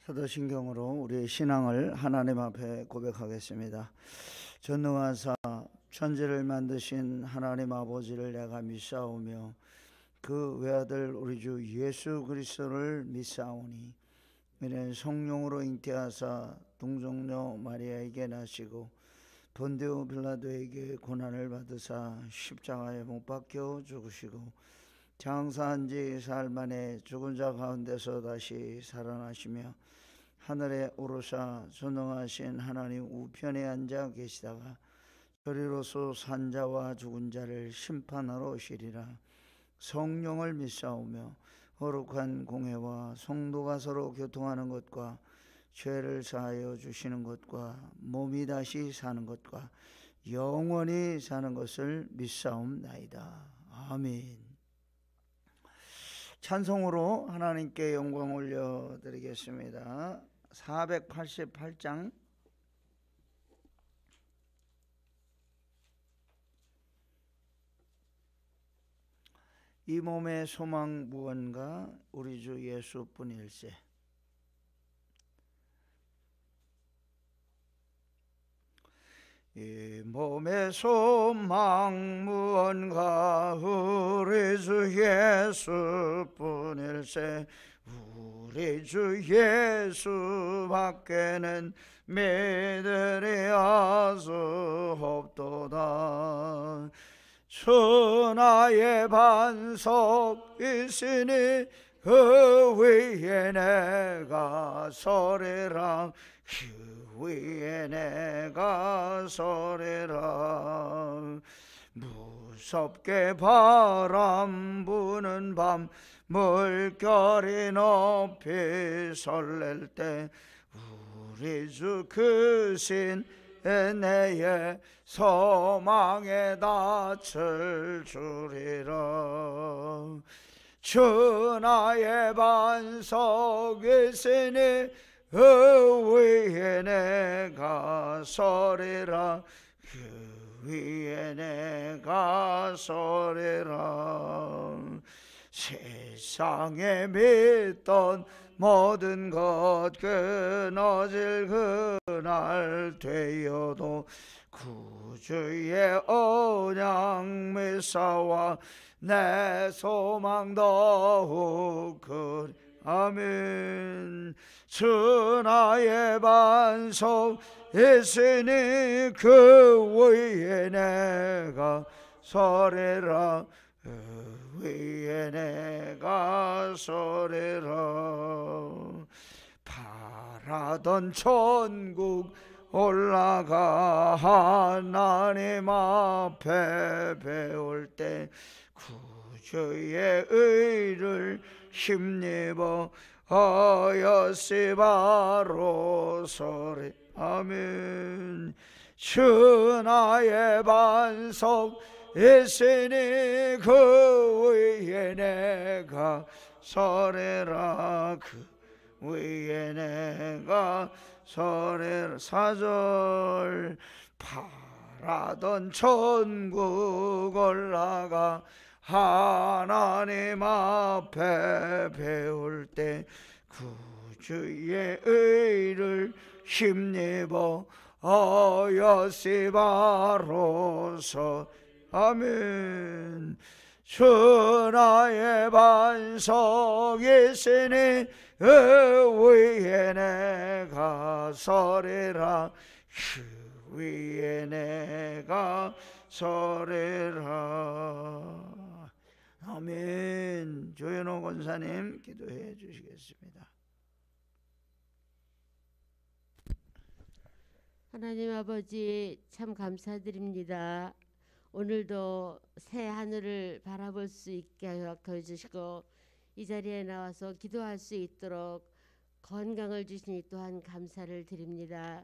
사도신경으로 우리의 신앙을 하나님 앞에 고백하겠습니다. 전능하사 천지를 만드신 하나님 아버지를 내가 믿사오며 그 외아들 우리 주 예수 그리스도를 믿사오니 이는 성령으로 잉태하사 동정녀 마리아에게 나시고 본디오 빌라도에게 고난을 받으사 십자가에 못 박혀 죽으시고 장사한 지 사흘 만에 죽은 자 가운데서 다시 살아나시며 하늘에 오르사 전능하신 하나님 우편에 앉아 계시다가 저리로서 산자와 죽은 자를 심판하러 오시리라. 성령을 믿사오며 거룩한 공회와 성도가 서로 교통하는 것과 죄를 사하여 주시는 것과 몸이 다시 사는 것과 영원히 사는 것을 믿사옵나이다. 아멘. 찬송으로 하나님께 영광 올려드리겠습니다. 488장 이 몸의 소망 무언가 우리 주 예수뿐일세. 이 몸의 소망 무언가 우리 주 예수뿐일세. 우리 주 예수밖에는 믿으리야 수 없도다. 천하의 반석 있으니 그 위에 내가 서리라. 그 위에 내가 서리라. 무섭게 바람 부는 밤 물결이 높이 설렐 때 우리 주 그 신 내의 소망에 닻을 주리라. 천하의 반석 있으니 그 위에 내가 서리라. 그 위에 내가 서리라. 세상에 믿던 모든 것 끊어질 그날 되어도 구주의 언약 미사와 내 소망 더욱 그리. 아멘. 천하의 반석 있으니 그 위에 내가 서리라. 그 위에 내가 서리라. 바라던 천국 올라가 하나님 앞에 배울 때 구주의 의를 힘입어 하였으니 바로 서리. 아멘. 천하의 반석 있으니 그 위에 내가 서리라. 그 위에 내가 서리라. 4절 바라던 천국 올라가 하나님 앞에 배울 때 구주의 의를 힘입어 하였으니 바로 서. 아멘. 천하의 반석 있으니 그 위에 내가 서리라. 그 위에 내가 서리라. 아멘. 조현호 권사님 기도해 주시겠습니다. 하나님 아버지 참 감사드립니다. 오늘도 새 하늘을 바라볼 수 있게 허락해 주시고 이 자리에 나와서 기도할 수 있도록 건강을 주시니 또한 감사를 드립니다.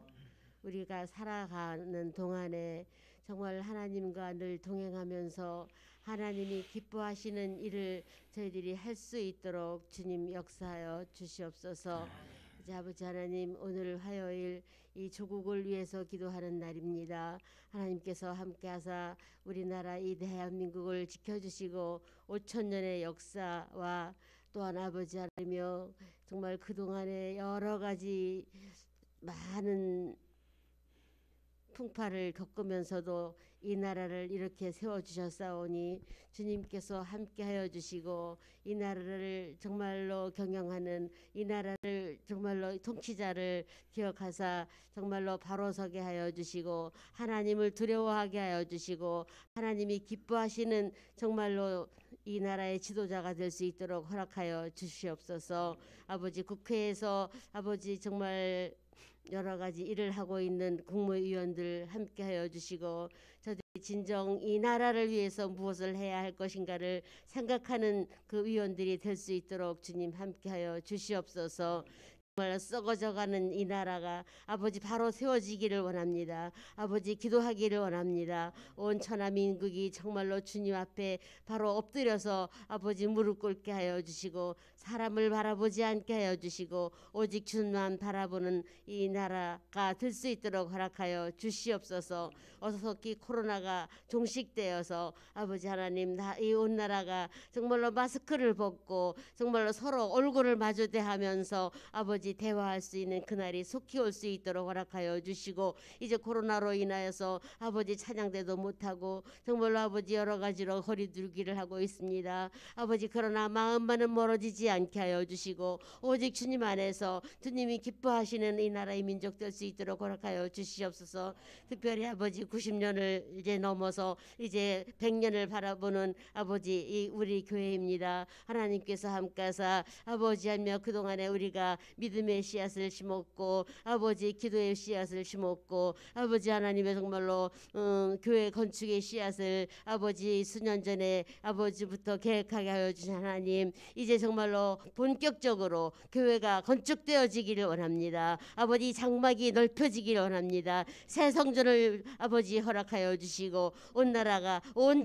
우리가 살아가는 동안에 정말 하나님과 늘 동행하면서 하나님이 기뻐하시는 일을 저희들이 할 수 있도록 주님 역사하여 주시옵소서. 이제 아버지 하나님, 오늘 화요일 이 조국을 위해서 기도하는 날입니다. 하나님께서 함께하사 우리나라 이 대한민국을 지켜주시고 5,000년의 역사와 또한 아버지 하나님이여 정말 그동안에 여러 가지 많은 풍파를 겪으면서도 이 나라를 이렇게 세워주셨사오니 주님께서 함께하여 주시고 이 나라를 정말로 경영하는 이 나라를 정말로 통치자를 기억하사 정말로 바로 서게 하여 주시고 하나님을 두려워하게 하여 주시고 하나님이 기뻐하시는 정말로 이 나라의 지도자가 될 수 있도록 허락하여 주시옵소서. 아버지 국회에서 아버지 정말 여러 가지 일을 하고 있는 국무위원들 함께하여 주시고 저들이 진정 이 나라를 위해서 무엇을 해야 할 것인가를 생각하는 그 위원들이 될 수 있도록 주님 함께하여 주시옵소서. 정말 썩어져가는 이 나라가 아버지 바로 세워지기를 원합니다. 아버지 기도하기를 원합니다. 온 천하민국이 정말로 주님 앞에 바로 엎드려서 아버지 무릎 꿇게 하여 주시고 사람을 바라보지 않게 하여 주시고 오직 주님만 바라보는 이 나라가 될 수 있도록 허락하여 주시옵소서. 어서속히 코로나가 종식되어서 아버지 하나님 이 온 나라가 정말로 마스크를 벗고 정말로 서로 얼굴을 마주대하면서 아버지 대화할 수 있는 그날이 속히 올 수 있도록 허락하여 주시고 이제 코로나로 인하여서 아버지 찬양대도 못하고 정말로 아버지 여러 가지로 거리두기를 하고 있습니다. 아버지 그러나 마음만은 멀어지지 않게 하여 주시고 오직 주님 안에서 주님이 기뻐하시는 이 나라의 민족 될 수 있도록 허락하여 주시옵소서. 특별히 아버지 90년을 이제 넘어서 이제 100년을 바라보는 아버지 이 우리 교회입니다. 하나님께서 함께하사 아버지 하며 그동안에 우리가 믿음의 씨앗을 심었고 아버지 기도의 씨앗을 심었고 아버지 하나님의 정말로 교회 건축의 씨앗을 아버지 수년 전에 아버지부터 계획하게 하여 주신 하나님 이제 정말로 본격적으로 교회가 건축되어지기를 원합니다. 아버지 장막이 넓혀지기를 원합니다. 새 성전을 아버지 허락하여 주시고 온 나라가 온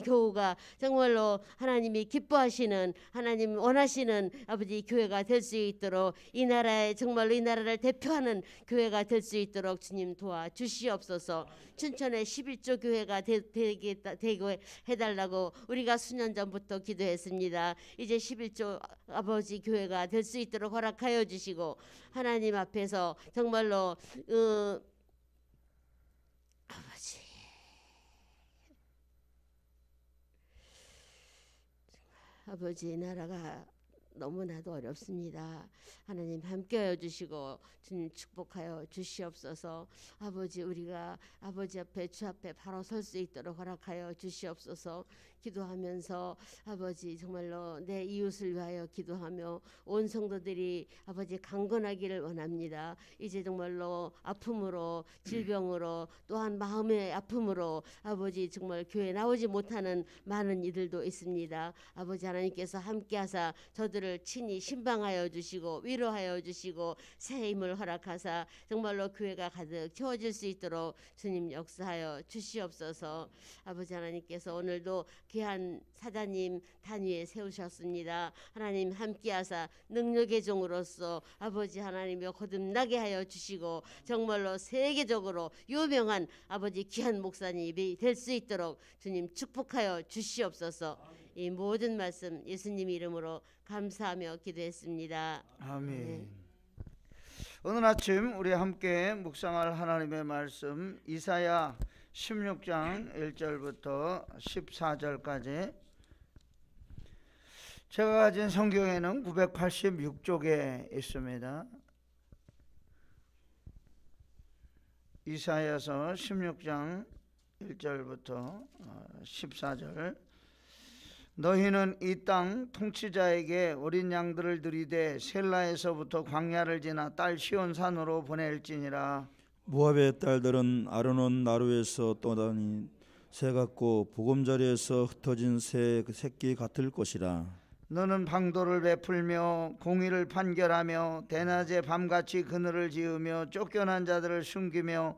교우가 정말로 하나님이 기뻐하시는 하나님 원하시는 아버지 교회가 될 수 있도록 이 나라에 정말로 이 나라를 대표하는 교회가 될 수 있도록 주님 도와주시옵소서. 춘천의 11조 교회가 되게 해달라고 우리가 수년 전부터 기도했습니다. 이제 11조 아버지 교회가 될 수 있도록 허락하여 주시고 하나님 앞에서 정말로 아버지 나라가 너무나도 어렵습니다. 하나님 함께하여 주시고 주님 축복하여 주시옵소서. 아버지 우리가 아버지 앞에 주 앞에 바로 설 수 있도록 허락하여 주시옵소서. 기도하면서 아버지 정말로 내 이웃을 위하여 기도하며 온 성도들이 아버지 강건하기를 원합니다. 이제 정말로 아픔으로 질병으로 또한 마음의 아픔으로 아버지 정말 교회에 나오지 못하는 많은 이들도 있습니다. 아버지 하나님께서 함께하사 저들을 친히 신방하여 주시고 위로하여 주시고 새 힘을 허락하사 정말로 교회가 가득 채워질 수 있도록 주님 역사하여 주시옵소서. 아버지 하나님께서 오늘도 귀한 사자님 단위에 세우셨습니다. 하나님 함께하사 능력의 종으로서 아버지 하나님여 거듭나게 하여 주시고 정말로 세계적으로 유명한 아버지 귀한 목사님이 될 수 있도록 주님 축복하여 주시옵소서. 이 모든 말씀 예수님 이름으로 감사하며 기도했습니다. 아멘. 네. 오늘 아침 우리 함께 묵상할 하나님의 말씀 이사야 16장 1절부터 14절까지 제가 가진 성경에는 986쪽에 있습니다. 이사야서 16장 1절부터 14절 너희는 이 땅 통치자에게 어린 양들을 들이되 셀라에서부터 광야를 지나 딸 시온산으로 보낼지니라. 모압의 딸들은 아르논 나루에서 떠나니 새 같고 보금자리에서 흩어진 새 새끼 같을 것이라. 너는 방도를 베풀며 공의를 판결하며 대낮에 밤같이 그늘을 지으며 쫓겨난 자들을 숨기며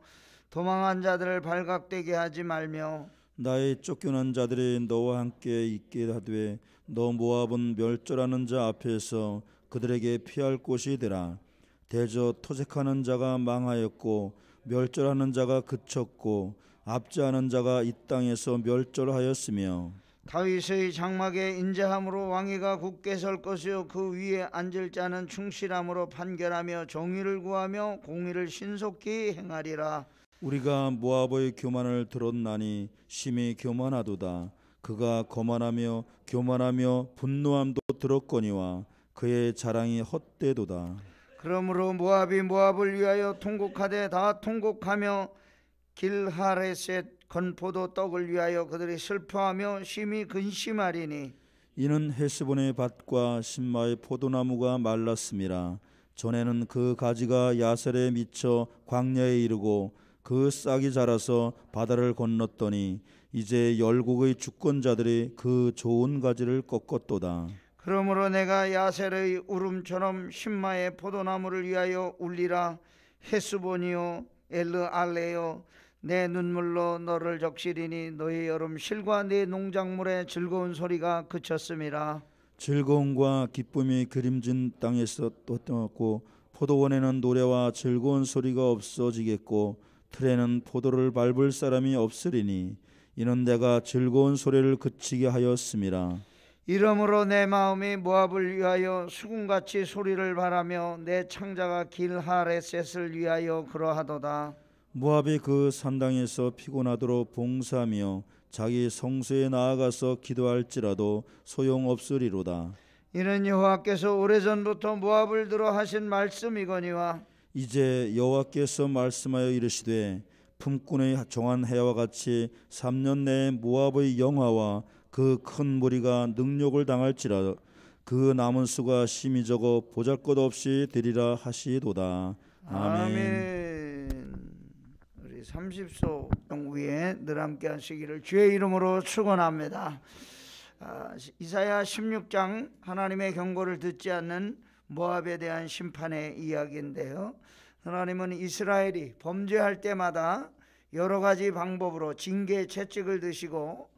도망한 자들을 발각되게 하지 말며 나의 쫓겨난 자들이 너와 함께 있게 하되 너 모압은 멸절하는 자 앞에서 그들에게 피할 곳이 되라. 대저 토색하는 자가 망하였고 멸절하는 자가 그쳤고 압제하는 자가 이 땅에서 멸절하였으며 다윗의 장막에 인자함으로 왕위가 굳게 설 것이요 그 위에 앉을 자는 충실함으로 판결하며 정의를 구하며 공의를 신속히 행하리라. 우리가 모압의 교만을 들었나니 심히 교만하도다. 그가 거만하며 교만하며 분노함도 들었거니와 그의 자랑이 헛되도다. 그러므로 모압이 모압을 위하여 통곡하되 다 통곡하며 길하레셋 건포도 떡을 위하여 그들이 슬퍼하며 심히 근심하리니 이는 헤스본의 밭과 신마의 포도나무가 말랐음이라. 전에는 그 가지가 야셀에 미쳐 광야에 이르고 그 싹이 자라서 바다를 건넜더니 이제 열국의 주권자들이 그 좋은 가지를 꺾었도다. 그러므로 내가 야셀의 울음처럼 신마의 포도나무를 위하여 울리라. 헤스본이요 엘르알레요 내 눈물로 너를 적시리니 너의 여름 실과 내 농작물의 즐거운 소리가 그쳤음이라. 즐거움과 기쁨이 그림진 땅에서 떠났고 포도원에는 노래와 즐거운 소리가 없어지겠고 틀에는 포도를 밟을 사람이 없으리니 이는 내가 즐거운 소리를 그치게 하였음이라. 이러므로 내 마음이 모압을 위하여 수군같이 소리를 바라며 내 창자가 길하레셋을 위하여 그러하도다. 모압이 그 산당에서 피곤하도록 봉사하며 자기 성소에 나아가서 기도할지라도 소용없으리로다. 이는 여호와께서 오래전부터 모압을 들어 하신 말씀이거니와 이제 여호와께서 말씀하여 이르시되 품꾼의 정한 해와 같이 3년 내에 모압의 영화와 그 큰 무리가 능욕을 당할지라 그 남은 수가 심히 적어 보잘것없이 되리라 하시도다. 아멘. 우리 30소 위에 늘 함께 하시기를 주의 이름으로 축원합니다. 이사야 16장 하나님의 경고를 듣지 않는 모압에 대한 심판의 이야기인데요. 하나님은 이스라엘이 범죄할 때마다 여러 가지 방법으로 징계 채찍을 드시고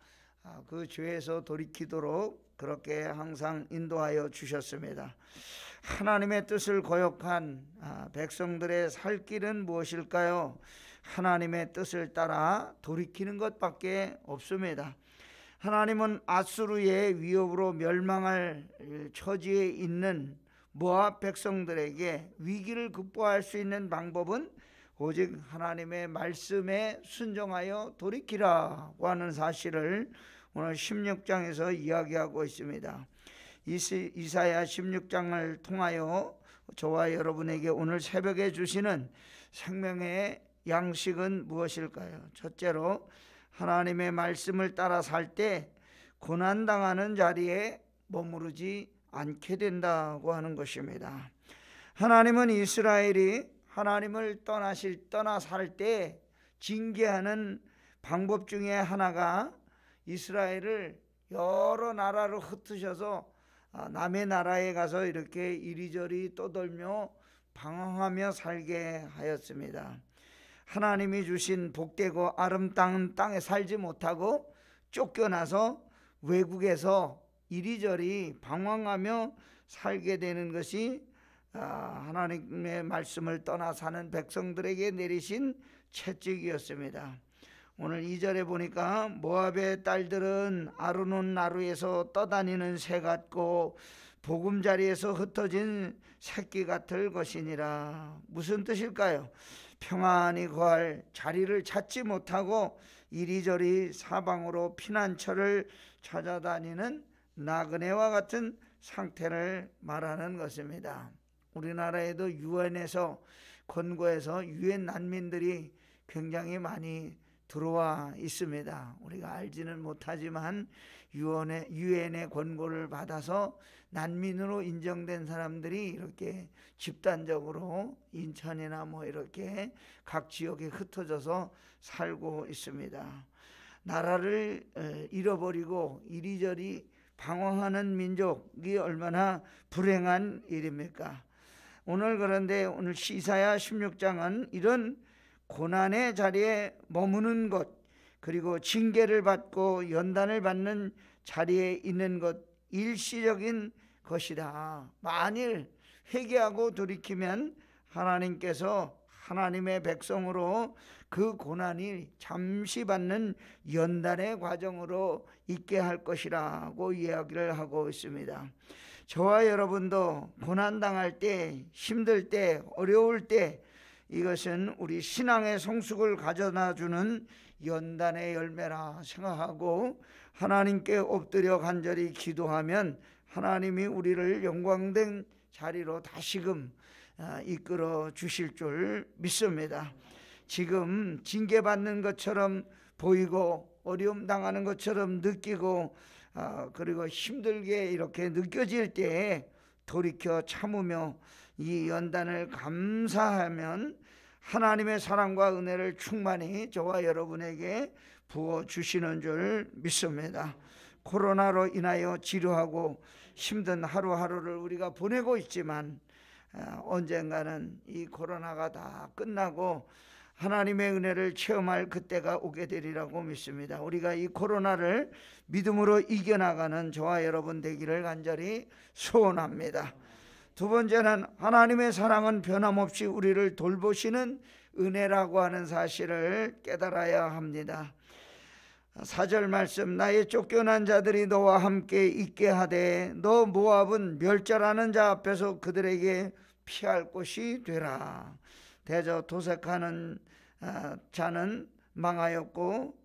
그 죄에서 돌이키도록 그렇게 항상 인도하여 주셨습니다. 하나님의 뜻을 거역한 백성들의 살 길은 무엇일까요? 하나님의 뜻을 따라 돌이키는 것밖에 없습니다. 하나님은 아수르의 위협으로 멸망할 처지에 있는 모압 백성들에게 위기를 극복할 수 있는 방법은 오직 하나님의 말씀에 순종하여 돌이키라고 하는 사실을 오늘 16장에서 이야기하고 있습니다. 이사야 16장을 통하여 저와 여러분에게 오늘 새벽에 주시는 생명의 양식은 무엇일까요? 첫째로 하나님의 말씀을 따라 살 때 고난당하는 자리에 머무르지 않게 된다고 하는 것입니다. 하나님은 이스라엘이 하나님을 떠나 살 때 징계하는 방법 중에 하나가 이스라엘을 여러 나라로 흩으셔서 남의 나라에 가서 이렇게 이리저리 떠돌며 방황하며 살게 하였습니다. 하나님이 주신 복되고 아름다운 땅에 살지 못하고 쫓겨나서 외국에서 이리저리 방황하며 살게 되는 것이 하나님의 말씀을 떠나 사는 백성들에게 내리신 채찍이었습니다. 오늘 2절에 보니까 모압의 딸들은 아르논 나루에서 떠다니는 새 같고 보금자리에서 흩어진 새끼 같을 것이니라. 무슨 뜻일까요? 평안히 거할 자리를 찾지 못하고 이리저리 사방으로 피난처를 찾아다니는 나그네와 같은 상태를 말하는 것입니다. 우리나라에도 유엔에서 건고해서 유엔 난민들이 굉장히 많이 들어와 있습니다. 우리가 알지는 못하지만 유엔의 권고를 받아서 난민으로 인정된 사람들이 이렇게 집단적으로 인천이나 이렇게 각 지역에 흩어져서 살고 있습니다. 나라를 잃어버리고 이리저리 방황하는 민족이 얼마나 불행한 일입니까? 그런데 오늘 이사야 16장은 이런 고난의 자리에 머무는 것, 그리고 징계를 받고 연단을 받는 자리에 있는 것, 일시적인 것이다. 만일 회개하고 돌이키면 하나님께서 하나님의 백성으로 그 고난이 잠시 받는 연단의 과정으로 있게 할 것이라고 이야기를 하고 있습니다. 저와 여러분도 고난당할 때, 힘들 때, 어려울 때 이것은 우리 신앙의 성숙을 가져다주는 연단의 열매라 생각하고 하나님께 엎드려 간절히 기도하면 하나님이 우리를 영광된 자리로 다시금 이끌어 주실 줄 믿습니다. 지금 징계받는 것처럼 보이고 어려움 당하는 것처럼 느끼고 그리고 힘들게 이렇게 느껴질 때에 돌이켜 참으며 이 연단을 감사하면 하나님의 사랑과 은혜를 충만히 저와 여러분에게 부어주시는 줄 믿습니다. 코로나로 인하여 지루하고 힘든 하루하루를 우리가 보내고 있지만 언젠가는 이 코로나가 다 끝나고 하나님의 은혜를 체험할 그때가 오게 되리라고 믿습니다. 우리가 이 코로나를 믿음으로 이겨나가는 저와 여러분 되기를 간절히 소원합니다. 두 번째는 하나님의 사랑은 변함없이 우리를 돌보시는 은혜라고 하는 사실을 깨달아야 합니다. 4절 말씀, 나의 쫓겨난 자들이 너와 함께 있게 하되 너 모압은 멸절하는 자 앞에서 그들에게 피할 곳이 되라. 대저 도색하는 자는 망하였고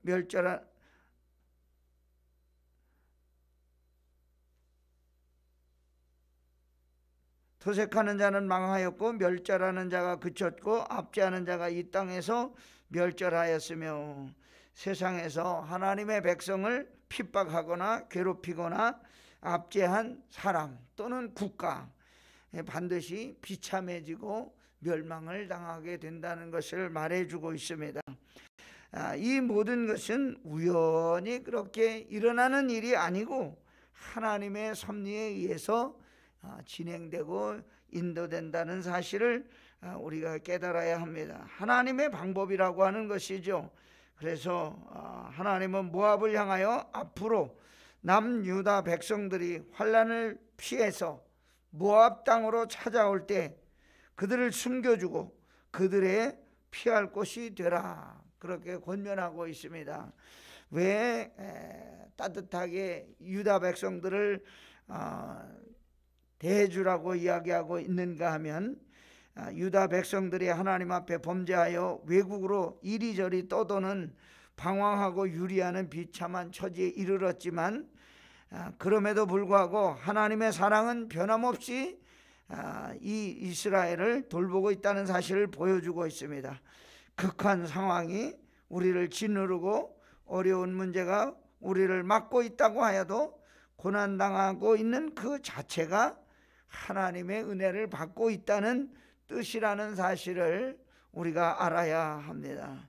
도색하는 자는 망하였고 멸절하는 자가 그쳤고 압제하는 자가 이 땅에서 멸절하였으며 세상에서 하나님의 백성을 핍박하거나 괴롭히거나 압제한 사람 또는 국가 반드시 비참해지고 멸망을 당하게 된다는 것을 말해주고 있습니다. 이 모든 것은 우연히 그렇게 일어나는 일이 아니고 하나님의 섭리에 의해서 진행되고 인도된다는 사실을 우리가 깨달아야 합니다. 하나님의 방법이라고 하는 것이죠. 그래서 하나님은 모압을 향하여 앞으로 남유다 백성들이 환난을 피해서 모압 땅으로 찾아올 때 그들을 숨겨주고 그들의 피할 곳이 되라 그렇게 권면하고 있습니다. 왜 따뜻하게 유다 백성들을 대해주라고 이야기하고 있는가 하면 유다 백성들이 하나님 앞에 범죄하여 외국으로 이리저리 떠도는 방황하고 유리하는 비참한 처지에 이르렀지만 그럼에도 불구하고 하나님의 사랑은 변함없이 이 이스라엘을 돌보고 있다는 사실을 보여주고 있습니다. 극한 상황이 우리를 짓누르고 어려운 문제가 우리를 막고 있다고 하여도 고난당하고 있는 그 자체가 하나님의 은혜를 받고 있다는 뜻이라는 사실을 우리가 알아야 합니다.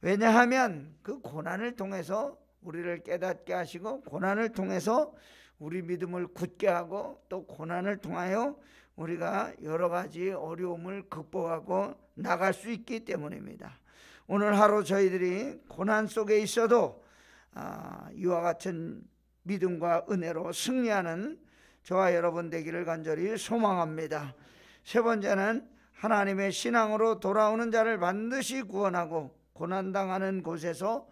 왜냐하면 그 고난을 통해서 우리를 깨닫게 하시고 고난을 통해서 우리 믿음을 굳게 하고 또 고난을 통하여 우리가 여러 가지 어려움을 극복하고 나갈 수 있기 때문입니다. 오늘 하루 저희들이 고난 속에 있어도 이와 같은 믿음과 은혜로 승리하는 저와 여러분 되기를 간절히 소망합니다. 세 번째는 하나님의 신앙으로 돌아오는 자를 반드시 구원하고 고난당하는 곳에서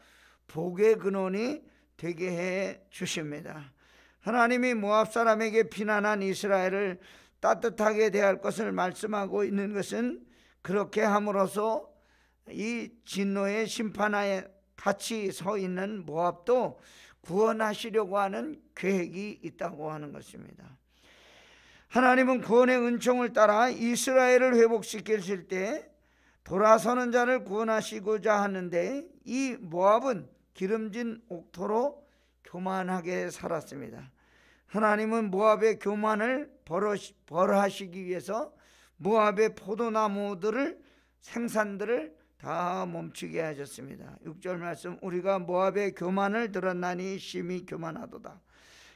복의 근원이 되게 해 주십니다. 하나님이 모압 사람에게 비난한 이스라엘을 따뜻하게 대할 것을 말씀하고 있는 것은 그렇게 함으로써 이 진노의 심판하에 같이 서 있는 모압도 구원하시려고 하는 계획이 있다고 하는 것입니다. 하나님은 구원의 은총을 따라 이스라엘을 회복시키실 때 돌아서는 자를 구원하시고자 하는데 이 모압은 기름진 옥토로 교만하게 살았습니다. 하나님은 모압의 교만을 벌하시기 위해서 모압의 포도나무들을 생산들을 다 멈추게 하셨습니다. 6절 말씀, 우리가 모압의 교만을 들었나니 심히 교만하도다.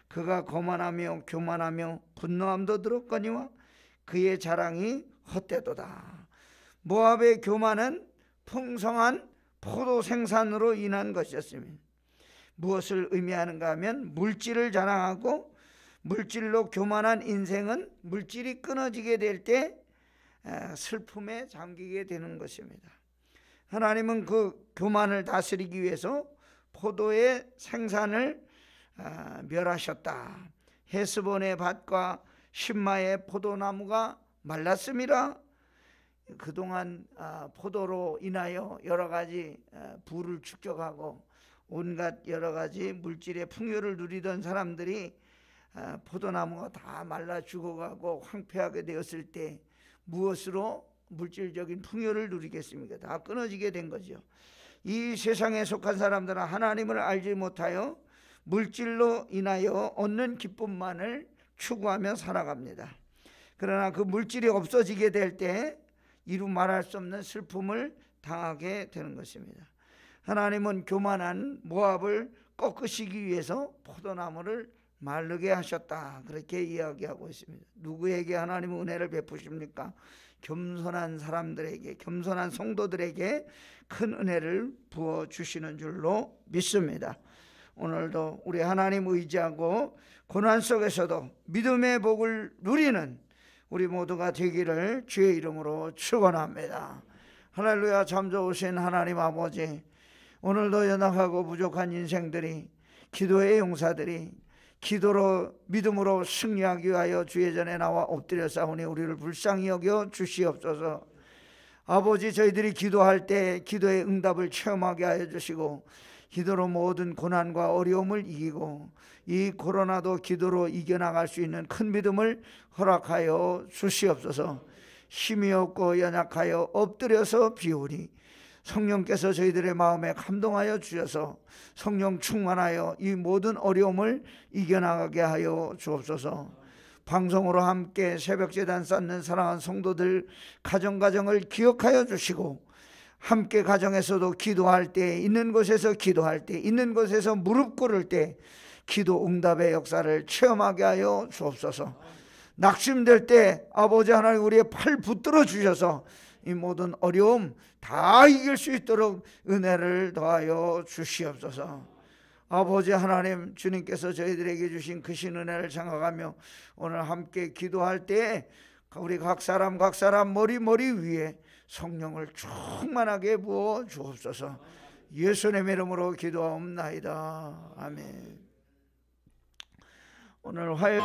그가 거만하며 교만하며 분노함도 들었거니와 그의 자랑이 헛되도다. 모압의 교만은 풍성한 포도 생산으로 인한 것이었습니다. 무엇을 의미하는가 하면 물질을 자랑하고 물질로 교만한 인생은 물질이 끊어지게 될 때 슬픔에 잠기게 되는 것입니다. 하나님은 그 교만을 다스리기 위해서 포도의 생산을 멸하셨다. 헤스본의 밭과 신마의 포도나무가 말랐습니다. 그동안 포도로 인하여 여러 가지 부를 축적하고 온갖 여러 가지 물질의 풍요를 누리던 사람들이 포도나무가 다 말라 죽어가고 황폐하게 되었을 때 무엇으로 물질적인 풍요를 누리겠습니까? 다 끊어지게 된 거죠. 이 세상에 속한 사람들은 하나님을 알지 못하여 물질로 인하여 얻는 기쁨만을 추구하며 살아갑니다. 그러나 그 물질이 없어지게 될 때 이루 말할 수 없는 슬픔을 당하게 되는 것입니다. 하나님은 교만한 모압을 꺾으시기 위해서 포도나무를 마르게 하셨다, 그렇게 이야기하고 있습니다. 누구에게 하나님은 은혜를 베푸십니까? 겸손한 사람들에게, 겸손한 성도들에게 큰 은혜를 부어주시는 줄로 믿습니다. 오늘도 우리 하나님 의지하고 고난 속에서도 믿음의 복을 누리는 우리 모두가 되기를 주의 이름으로 축원합니다. 할렐루야. 참 좋으신 하나님 아버지, 오늘도 연약하고 부족한 인생들이, 기도의 용사들이 기도로 믿음으로 승리하기 위하여 주의 전에 나와 엎드려 싸우니 우리를 불쌍히 여겨 주시옵소서. 아버지, 저희들이 기도할 때 기도의 응답을 체험하게 하여 주시고 기도로 모든 고난과 어려움을 이기고 이 코로나도 기도로 이겨나갈 수 있는 큰 믿음을 허락하여 주시옵소서. 힘이 없고 연약하여 엎드려서 비우니 성령께서 저희들의 마음에 감동하여 주셔서 성령 충만하여 이 모든 어려움을 이겨나가게 하여 주옵소서. 방송으로 함께 새벽제단 쌓는 사랑하는 성도들 가정을 기억하여 주시고 함께 가정에서도 기도할 때, 있는 곳에서 기도할 때, 있는 곳에서 무릎 꿇을 때 기도 응답의 역사를 체험하게 하여 주옵소서. 낙심될 때 아버지 하나님 우리의 팔 붙들어 주셔서 이 모든 어려움 다 이길 수 있도록 은혜를 더하여 주시옵소서. 아버지 하나님, 주님께서 저희들에게 주신 크신 은혜를 생각하며 오늘 함께 기도할 때 우리 각 사람 머리 위에 성령을 충만하게 부어 주옵소서. 예수님의 이름으로 기도하옵나이다. 아멘. 오늘 화요일